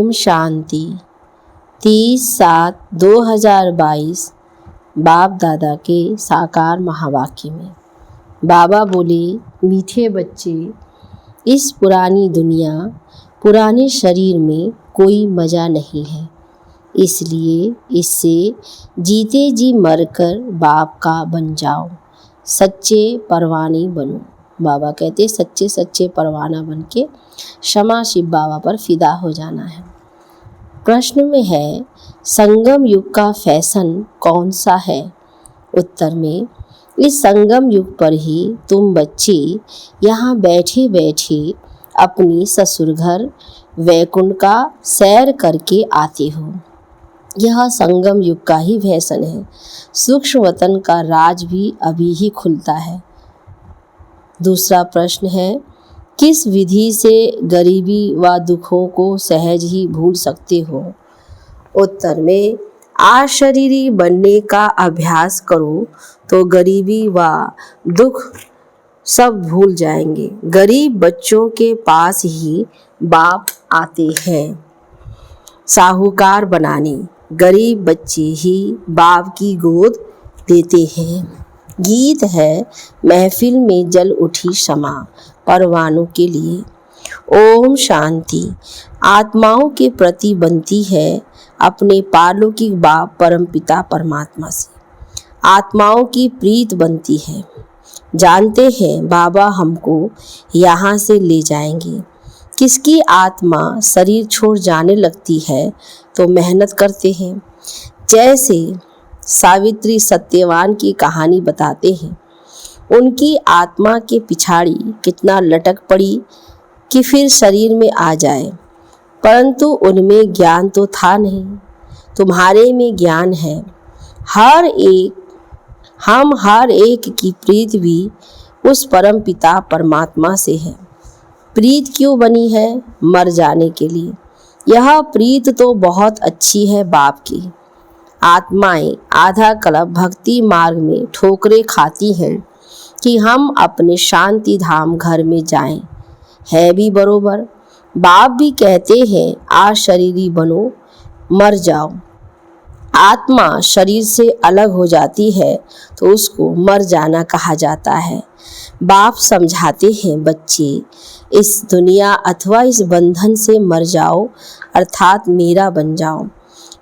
ओम शांति। 30/7/2022 बाप दादा के साकार महावाक्य में बाबा बोले, मीठे बच्चे, इस पुरानी दुनिया पुराने शरीर में कोई मज़ा नहीं है, इसलिए इससे जीते जी मरकर बाप का बन जाओ, सच्चे परवाने बनो। बाबा कहते सच्चे परवाना बन के क्षमा शिव बाबा पर फिदा हो जाना है। प्रश्न में है, संगम युग का फैशन कौन सा है? उत्तर में, इस संगम युग पर ही तुम बच्चे यहाँ बैठे बैठे अपनी ससुर घर वैकुंठ का सैर करके आते हो। यह संगम युग का ही फैशन है। सूक्ष्म वतन का राज भी अभी ही खुलता है। दूसरा प्रश्न है, किस विधि से गरीबी व दुखों को सहज ही भूल सकते हो? उत्तर में, अशरीरी बनने का अभ्यास करो तो गरीबी व दुख सब भूल जाएंगे। गरीब बच्चों के पास ही बाप आते हैं साहूकार बनाने। गरीब बच्चे ही बाप की गोद देते हैं। गीत है, महफिल में जल उठी क्षमा परवानों के लिए। ओम शांति। आत्माओं के प्रति बनती है अपने पालौकिक बाप परमपिता परमात्मा से। आत्माओं की प्रीत बनती है। जानते हैं बाबा हमको यहाँ से ले जाएंगे। किसकी आत्मा शरीर छोड़ जाने लगती है तो मेहनत करते हैं। जैसे सावित्री सत्यवान की कहानी बताते हैं, उनकी आत्मा के पिछाड़ी कितना लटक पड़ी कि फिर शरीर में आ जाए, परंतु उनमें ज्ञान तो था नहीं। तुम्हारे में ज्ञान है। हम हर एक की प्रीत भी उस परम पिता परमात्मा से है। प्रीत क्यों बनी है? मर जाने के लिए। यह प्रीत तो बहुत अच्छी है बाप की। आत्माएं आधा कल्प भक्ति मार्ग में ठोकरें खाती हैं कि हम अपने शांति धाम घर में जाएं। है भी बरोबर। बाप भी कहते हैं, अशरीरी बनो, मर जाओ। आत्मा शरीर से अलग हो जाती है तो उसको मर जाना कहा जाता है। बाप समझाते हैं, बच्चे इस दुनिया अथवा इस बंधन से मर जाओ, अर्थात मेरा बन जाओ।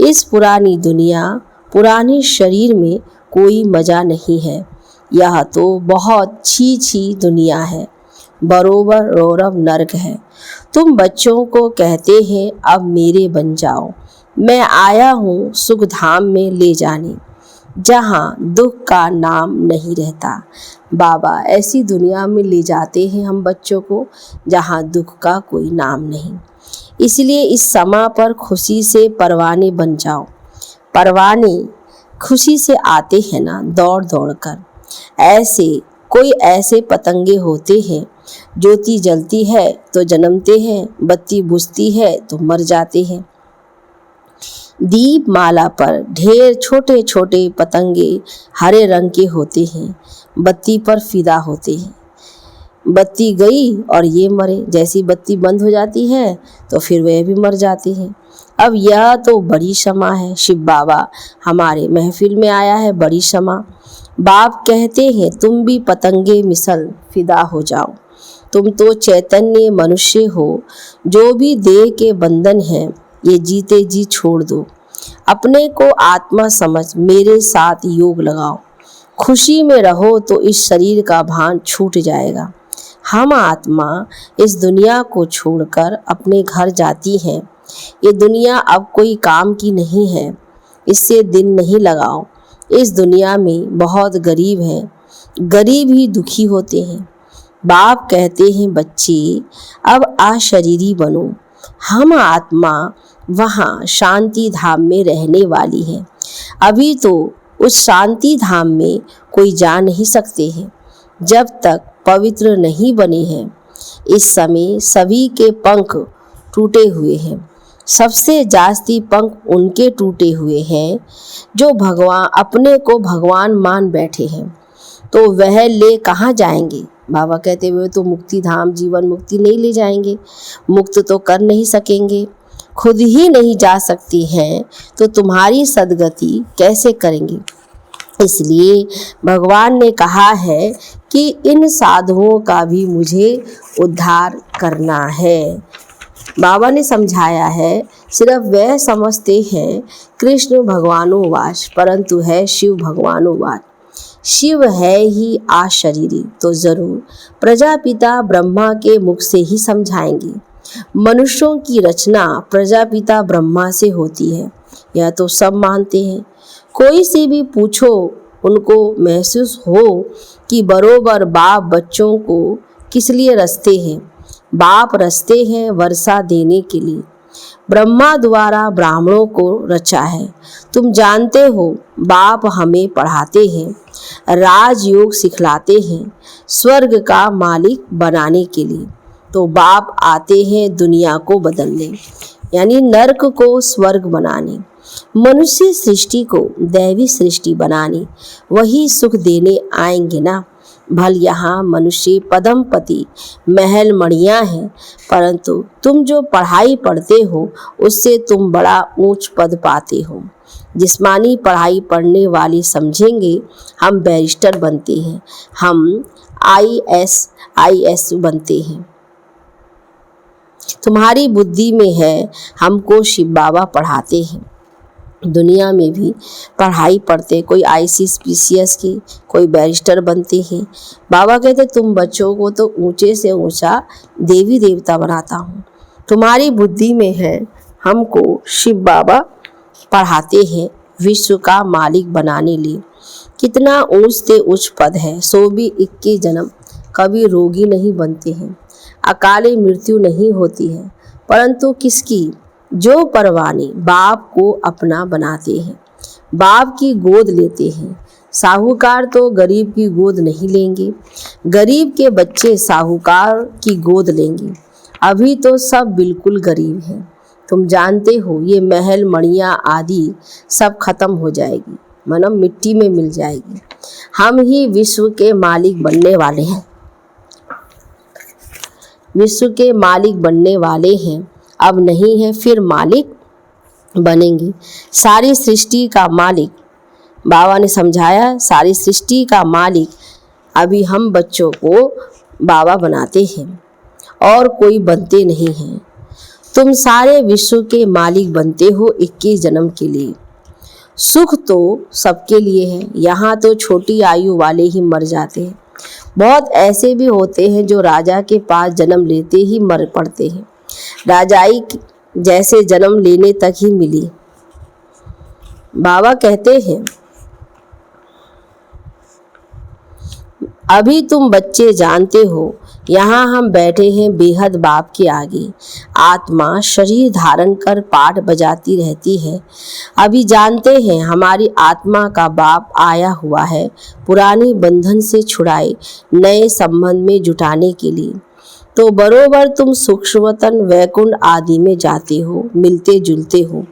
इस पुरानी दुनिया पुराने शरीर में कोई मज़ा नहीं है। यह तो बहुत छी दुनिया है, बरोबर रौरव नरक है। तुम बच्चों को कहते हैं, अब मेरे बन जाओ। मैं आया हूँ सुख धाम में ले जाने, जहाँ दुख का नाम नहीं रहता। बाबा ऐसी दुनिया में ले जाते हैं हम बच्चों को जहाँ दुख का कोई नाम नहीं। इसलिए इस समय पर खुशी से परवाने बन जाओ। परवाने खुशी से आते हैं ना, दौड़ दौड़ कर। ऐसे पतंगे होते हैं, ज्योति जलती है तो जन्मते हैं, बत्ती बुझती है तो मर जाते हैं। दीप माला पर ढेर छोटे छोटे पतंगे हरे रंग के होते हैं, बत्ती पर फिदा होते हैं। बत्ती गई और ये मरे। जैसी बत्ती बंद हो जाती है तो फिर वह भी मर जाते हैं। अब यह तो बड़ी क्षमा है। शिव बाबा हमारे महफिल में आया है, बड़ी क्षमा। बाप कहते हैं, तुम भी पतंगे मिसल फिदा हो जाओ। तुम तो चैतन्य मनुष्य हो। जो भी देह के बंधन हैं ये जीते जी छोड़ दो। अपने को आत्मा समझ मेरे साथ योग लगाओ। खुशी में रहो तो इस शरीर का भान छूट जाएगा। हम आत्मा इस दुनिया को छोड़कर अपने घर जाती हैं। ये दुनिया अब कोई काम की नहीं है, इससे दिल नहीं लगाओ। इस दुनिया में बहुत गरीब हैं, गरीब ही दुखी होते हैं। बाप कहते हैं, बच्चे अब अशरीरी बनो। हम आत्मा वहाँ शांति धाम में रहने वाली है। अभी तो उस शांति धाम में कोई जा नहीं सकते हैं जब तक पवित्र नहीं बने हैं। इस समय सभी के पंख टूटे हुए हैं। सबसे जास्ती पंख उनके टूटे हुए हैं जो अपने को भगवान मान बैठे हैं। तो वह ले कहाँ जाएंगे? बाबा कहते हुए तो मुक्ति धाम जीवन मुक्ति नहीं ले जाएंगे, मुक्त तो कर नहीं सकेंगे। खुद ही नहीं जा सकती हैं तो तुम्हारी सद्गति कैसे करेंगी। इसलिए भगवान ने कहा है कि इन साधुओं का भी मुझे उद्धार करना है। बाबा ने समझाया है, सिर्फ वह समझते हैं कृष्ण भगवानोवाच, परंतु है शिव भगवानोवाच। शिव है ही अशरीरी तो जरूर प्रजापिता ब्रह्मा के मुख से ही समझाएंगे। मनुष्यों की रचना प्रजापिता ब्रह्मा से होती है, यह तो सब मानते हैं। कोई से भी पूछो, उनको महसूस हो कि बरोबर बाप बच्चों को किस लिए रचते हैं। बाप रचते हैं वर्षा देने के लिए। ब्रह्मा द्वारा ब्राह्मणों को रचा है। तुम जानते हो बाप हमें पढ़ाते हैं, राजयोग सिखलाते हैं, स्वर्ग का मालिक बनाने के लिए। तो बाप आते हैं दुनिया को बदलने, यानी नर्क को स्वर्ग बनाने, मनुष्य सृष्टि को दैवी सृष्टि बनाने। वही सुख देने आएंगे ना। भल यहाँ मनुष्य पदमपति महल मणियाँ हैं, परंतु तुम जो पढ़ाई पढ़ते हो उससे तुम बड़ा ऊंच पद पाते हो। जिस्मानी पढ़ाई पढ़ने वाले समझेंगे हम बैरिस्टर बनते हैं, हम IAS बनते हैं। तुम्हारी बुद्धि में है, हमको शिव बाबा पढ़ाते हैं। दुनिया में भी पढ़ाई पढ़ते, कोई ICS की, कोई बैरिस्टर बनते हैं। बाबा कहते तुम बच्चों को तो ऊंचे से ऊंचा देवी देवता बनाता हूँ। तुम्हारी बुद्धि में है, हमको शिव बाबा पढ़ाते हैं विश्व का मालिक बनाने लिए। कितना ऊंच से उच्च पद है। सो भी 21 जन्म कभी रोगी नहीं बनते हैं, अकाले मृत्यु नहीं होती है, परंतु किसकी, जो परवाने बाप को अपना बनाते हैं, बाप की गोद लेते हैं। साहूकार तो गरीब की गोद नहीं लेंगे, गरीब के बच्चे साहूकार की गोद लेंगे। अभी तो सब बिल्कुल गरीब हैं। तुम जानते हो ये महल मणियाँ आदि सब खत्म हो जाएगी, मतलब मिट्टी में मिल जाएगी। हम ही विश्व के मालिक बनने वाले हैं, विश्व के मालिक बनने वाले हैं। अब नहीं है, फिर मालिक बनेंगे। सारी सृष्टि का मालिक बाबा ने समझाया, सारी सृष्टि का मालिक अभी हम बच्चों को बाबा बनाते हैं और कोई बनते नहीं हैं। तुम सारे विश्व के मालिक बनते हो 21 जन्म के लिए। सुख तो सबके लिए है। यहाँ तो छोटी आयु वाले ही मर जाते हैं। बहुत ऐसे भी होते हैं जो राजा के पास जन्म लेते ही मर पड़ते हैं। राजाई जैसे जन्म लेने तक ही मिली। बाबा कहते हैं अभी तुम बच्चे जानते हो, यहाँ हम बैठे हैं बेहद बाप के आगे। आत्मा शरीर धारण कर पाठ बजाती रहती है। अभी जानते हैं हमारी आत्मा का बाप आया हुआ है, पुरानी बंधन से छुड़ाए नए संबंध में जुटाने के लिए। तो बरोबर तुम सूक्ष्मतन वैकुंठ आदि में जाते हो, मिलते जुलते हो।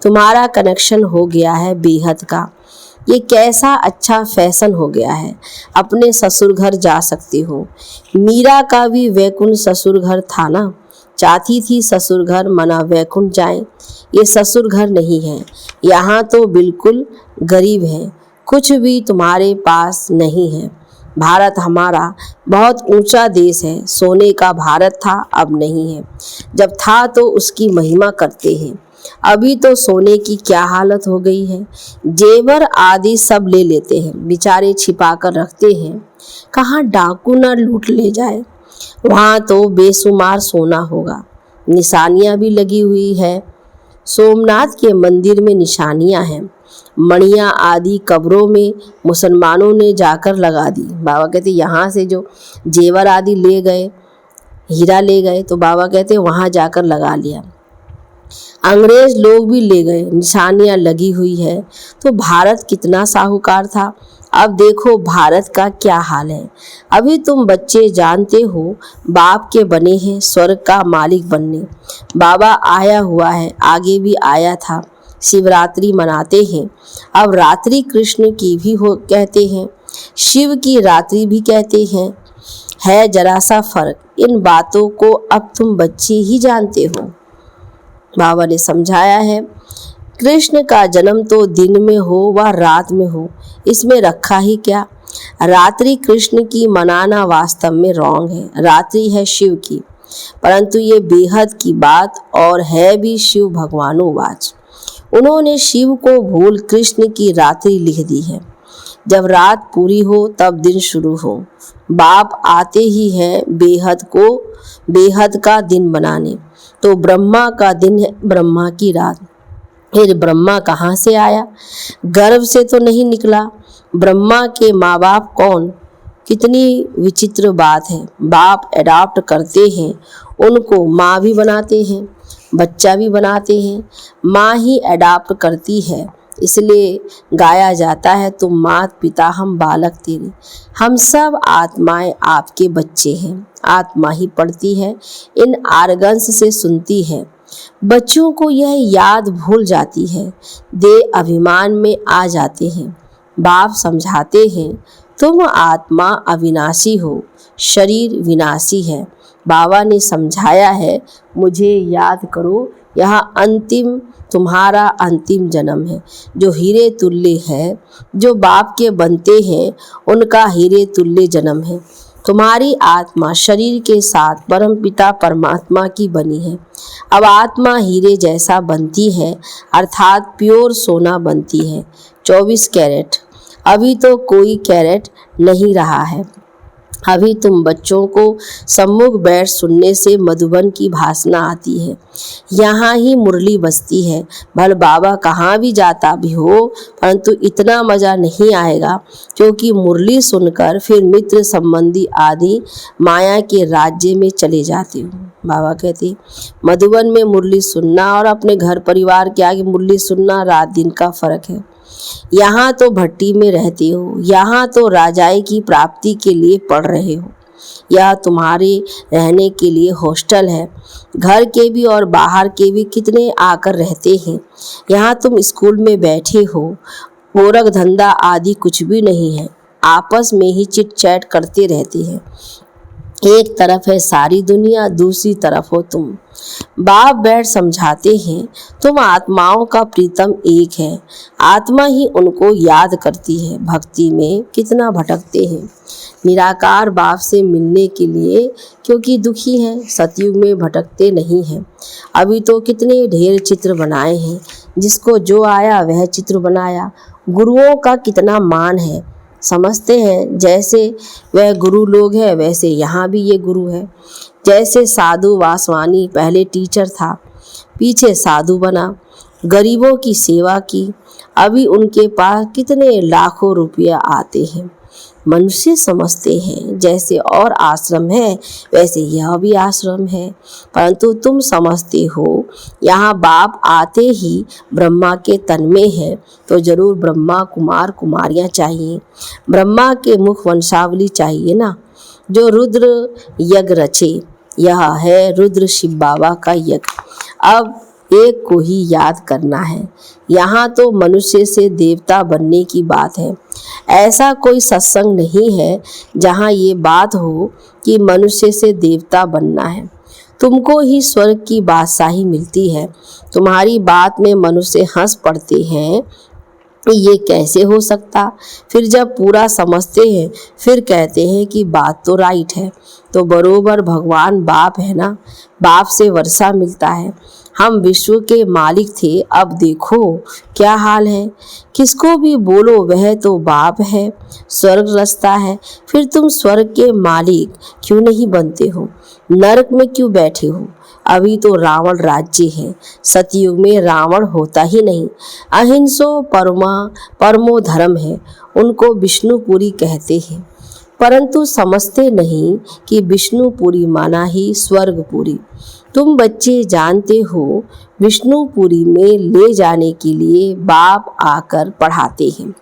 तुम्हारा कनेक्शन हो गया है बेहद का। ये कैसा अच्छा फैशन हो गया है, अपने ससुर घर जा सकते हो। मीरा का भी वैकुंठ ससुर घर था ना, चाहती थी ससुर घर मना वैकुंठ जाए। ये ससुर घर नहीं है, यहाँ तो बिल्कुल गरीब है, कुछ भी तुम्हारे पास नहीं है। भारत हमारा बहुत ऊंचा देश है। सोने का भारत था, अब नहीं है। जब था तो उसकी महिमा करते हैं। अभी तो सोने की क्या हालत हो गई है। जेवर आदि सब ले लेते हैं, बेचारे छिपा कर रखते हैं, कहाँ डाकू न लूट ले जाए। वहाँ तो बेशुमार सोना होगा। निशानियाँ भी लगी हुई है। सोमनाथ के मंदिर में निशानियाँ हैं। मणियाँ आदि कब्रों में मुसलमानों ने जाकर लगा दी। बाबा कहते यहाँ से जो जेवर आदि ले गए, हीरा ले गए, तो बाबा कहते वहाँ जाकर लगा लिया। अंग्रेज लोग भी ले गए, निशानियाँ लगी हुई है। तो भारत कितना साहूकार था। अब देखो भारत का क्या हाल है। अभी तुम बच्चे जानते हो बाप के बने हैं स्वर्ग का मालिक बनने। बाबा आया हुआ है, आगे भी आया था। शिवरात्रि मनाते हैं। अब रात्रि कृष्ण की भी हो कहते हैं, शिव की रात्रि भी कहते हैं। है जरा सा फर्क। इन बातों को अब तुम बच्चे ही जानते हो। बाबा ने समझाया है, कृष्ण का जन्म तो दिन में हो व रात में हो, इसमें रखा ही क्या। रात्रि कृष्ण की मनाना वास्तव में रॉन्ग है, रात्रि है शिव की, परंतु ये बेहद की बात और है भी शिव भगवानोवाच। उन्होंने शिव को भूल कृष्ण की रात्रि लिख दी है। जब रात पूरी हो तब दिन शुरू हो। बाप आते ही है बेहद का दिन बनाने। तो ब्रह्मा का दिन है, ब्रह्मा की रात। फिर ब्रह्मा कहाँ से आया? गर्भ से तो नहीं निकला। ब्रह्मा के माँ बाप कौन? कितनी विचित्र बात है। बाप अडॉप्ट करते हैं, उनको माँ भी बनाते हैं, बच्चा भी बनाते हैं। माँ ही अडॉप्ट करती है, इसलिए गाया जाता है, तुम मात पिता हम बालक तेरे। हम सब आत्माएं आपके बच्चे हैं। आत्मा ही पढ़ती है, इन आर्गन्स से सुनती है। बच्चों को यह याद भूल जाती है, दे अभिमान में आ जाते हैं। बाप समझाते हैं, तुम आत्मा अविनाशी हो, शरीर विनाशी है। बाबा ने समझाया है, मुझे याद करो, यह तुम्हारा अंतिम जन्म है, जो हीरे तुल्य है। जो बाप के बनते हैं उनका हीरे तुल्य जन्म है। तुम्हारी आत्मा शरीर के साथ परमपिता परमात्मा की बनी है। अब आत्मा हीरे जैसा बनती है, अर्थात प्योर सोना बनती है, 24 कैरेट। अभी तो कोई कैरेट नहीं रहा है। अभी तुम बच्चों को सम्मुख बैठ सुनने से मधुबन की भासना आती है, यहाँ ही मुरली बजती है। भल बाबा कहाँ भी जाता भी हो, परंतु इतना मज़ा नहीं आएगा, क्योंकि मुरली सुनकर फिर मित्र संबंधी आदि माया के राज्य में चले जाते हो। बाबा कहते, मधुबन में मुरली सुनना और अपने घर परिवार के आगे मुरली सुनना रात दिन का फर्क है। यहाँ तो भट्टी में रहते हो, यहाँ तो राजाई की प्राप्ति के लिए पढ़ रहे हो। यह तुम्हारे रहने के लिए हॉस्टल है। घर के भी और बाहर के भी कितने आकर रहते हैं। यहाँ तुम स्कूल में बैठे हो, गोरख धंधा आदि कुछ भी नहीं है, आपस में ही चिट चैट करते रहते हैं। एक तरफ है सारी दुनिया, दूसरी तरफ हो तुम। बाप बैठ समझाते हैं, तुम आत्माओं का प्रीतम एक है। आत्मा ही उनको याद करती है। भक्ति में कितना भटकते हैं, निराकार बाप से मिलने के लिए, क्योंकि दुखी हैं। सतयुग में भटकते नहीं हैं। अभी तो कितने ढेर चित्र बनाए हैं, जिसको जो आया वह चित्र बनाया। गुरुओं का कितना मान है, समझते हैं जैसे वह गुरु लोग हैं, वैसे यहाँ भी ये गुरु है। जैसे साधु वासवानी पहले टीचर था, पीछे साधु बना, गरीबों की सेवा की। अभी उनके पास कितने लाखों रुपया आते हैं। मनुष्य समझते हैं जैसे और आश्रम है वैसे यह भी आश्रम है, परंतु तुम समझते हो यहाँ बाप आते ही ब्रह्मा के तन में है, तो जरूर ब्रह्मा कुमार कुमारियाँ चाहिए। ब्रह्मा के मुख वंशावली चाहिए ना, जो रुद्र यज्ञ रचे। यह है रुद्र शिव बाबा का यज्ञ। अब एक को ही याद करना है। यहाँ तो मनुष्य से देवता बनने की बात है। ऐसा कोई सत्संग नहीं है जहाँ ये बात हो कि मनुष्य से देवता बनना है। तुमको ही स्वर्ग की बादशाही मिलती है। तुम्हारी बात में मनुष्य हंस पड़ते हैं, ये कैसे हो सकता। फिर जब पूरा समझते हैं फिर कहते हैं कि बात तो राइट है। तो बरोबर भगवान बाप है ना, बाप से वर्षा मिलता है। हम विश्व के मालिक थे, अब देखो क्या हाल है। किसको भी बोलो वह तो बाप है, स्वर्ग रास्ता है। फिर तुम स्वर्ग के मालिक क्यों नहीं बनते हो, नरक में क्यों बैठे हो। अभी तो रावण राज्य है, सतयुग में रावण होता ही नहीं। अहिंसो परमो धर्म है, उनको विष्णुपुरी कहते हैं, परंतु समझते नहीं कि विष्णुपुरी माना ही स्वर्गपुरी। तुम बच्चे जानते हो, विष्णुपुरी में ले जाने के लिए बाप आकर पढ़ाते हैं।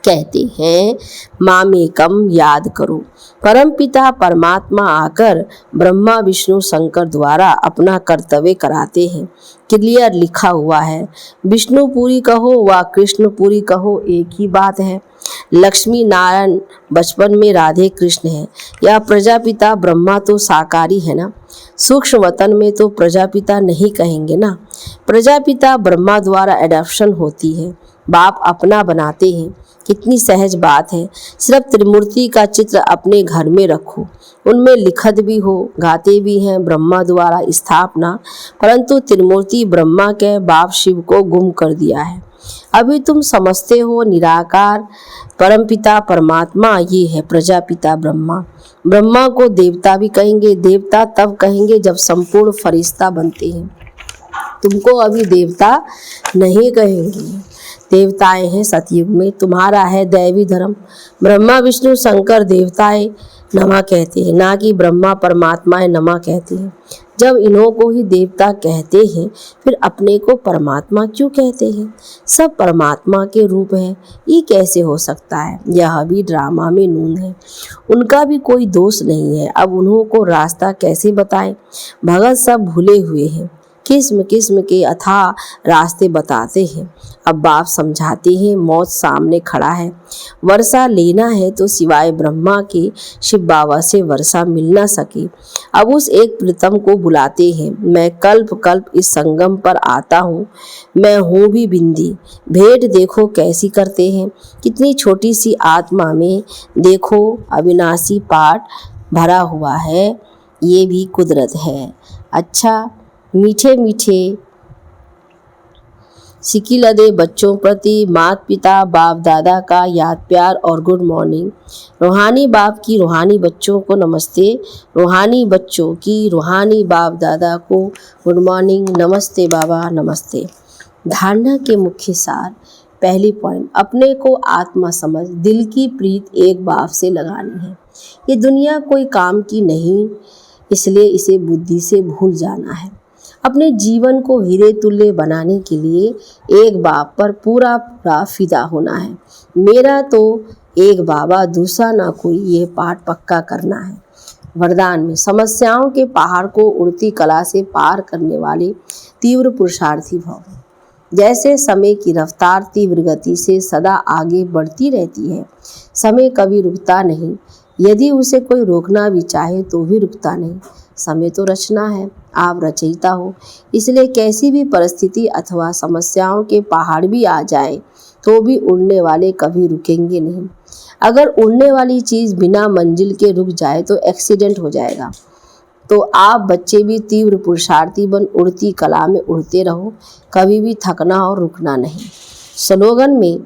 कहते हैं मामेकम याद करो। परमपिता परमात्मा आकर ब्रह्मा विष्णु शंकर द्वारा अपना कर्तव्य कराते हैं। क्लियर लिखा हुआ है, विष्णुपुरी कहो व कृष्णपुरी कहो एक ही बात है। लक्ष्मी नारायण बचपन में राधे कृष्ण है, या प्रजापिता ब्रह्मा तो साकारी है ना। सूक्ष्म वतन में तो प्रजापिता नहीं कहेंगे ना। प्रजापिता ब्रह्मा द्वारा एडॉप्शन होती है, बाप अपना बनाते हैं। कितनी सहज बात है। सिर्फ त्रिमूर्ति का चित्र अपने घर में रखो, उनमें लिखत भी हो, गाते भी हैं ब्रह्मा द्वारा स्थापना, परंतु त्रिमूर्ति ब्रह्मा के बाप शिव को गुम कर दिया है। अभी तुम समझते हो निराकार परमपिता परमात्मा ये है प्रजापिता ब्रह्मा। ब्रह्मा को देवता भी कहेंगे, देवता तब कहेंगे जब संपूर्ण फरिश्ता बनते हैं। तुमको अभी देवता नहीं कहेंगे, देवताएं हैं सतयुग में, तुम्हारा है दैवी धर्म। ब्रह्मा विष्णु शंकर देवताएं नमः कहते हैं, ना कि ब्रह्मा परमात्माएं नमः कहते हैं। जब इन्हों को ही देवता कहते हैं, फिर अपने को परमात्मा क्यों कहते हैं? सब परमात्मा के रूप हैं, ये कैसे हो सकता है? यह भी ड्रामा में नून है, उनका भी कोई दोष नहीं है। अब उन्हों को रास्ता कैसे बताएं? भगत सब भूले हुए हैं, किस्म किस्म के अथाह रास्ते बताते हैं। अब बाप समझाते हैं, मौत सामने खड़ा है, वर्षा लेना है तो सिवाय ब्रह्मा के शिव बाबा से वर्षा मिल न सके। अब उस एक प्रीतम को बुलाते हैं, मैं कल्प कल्प इस संगम पर आता हूँ, मैं हूँ भी बिंदी। भेंट देखो कैसी करते हैं, कितनी छोटी सी आत्मा में देखो अविनाशी पाठ भरा हुआ है, ये भी कुदरत है। अच्छा, मीठे मीठे सिकी लदे बच्चों प्रति माता पिता बाप दादा का याद प्यार और गुड मॉर्निंग। रूहानी बाप की रूहानी बच्चों को नमस्ते, रूहानी बच्चों की रूहानी बाप दादा को गुड मॉर्निंग, नमस्ते बाबा नमस्ते। धारणा के मुख्य सार, पहली पॉइंट, अपने को आत्मा समझ, दिल की प्रीत एक बाप से लगानी है। ये दुनिया कोई काम की नहीं, इसलिए इसे बुद्धि से भूल जाना है। अपने जीवन को हीरे तुल्य बनाने के लिए एक बाप पर पूरा पूरा फिदा होना है। मेरा तो एक बाबा दूसरा ना कोई, ये पाठ पक्का करना है। वरदान में समस्याओं के पहाड़ को उड़ती कला से पार करने वाले तीव्र पुरुषार्थी भव। जैसे समय की रफ्तार तीव्र गति से सदा आगे बढ़ती रहती है, समय कभी रुकता नहीं, यदि उसे कोई रोकना भी चाहे तो भी रुकता नहीं। समय तो रचना है, आप रचयिता हो, इसलिए कैसी भी परिस्थिति अथवा समस्याओं के पहाड़ भी आ जाए तो भी उड़ने वाले कभी रुकेंगे नहीं। अगर उड़ने वाली चीज़ बिना मंजिल के रुक जाए तो एक्सीडेंट हो जाएगा। तो आप बच्चे भी तीव्र पुरुषार्थी बन उड़ती कला में उड़ते रहो, कभी भी थकना और रुकना नहीं। स्लोगन में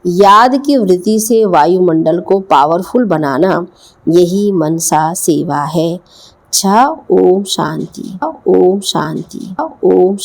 याद की वृत्ति से वायुमंडल को पावरफुल बनाना, यही मनसा सेवा है। ओम शांति, ओम शांति, ओम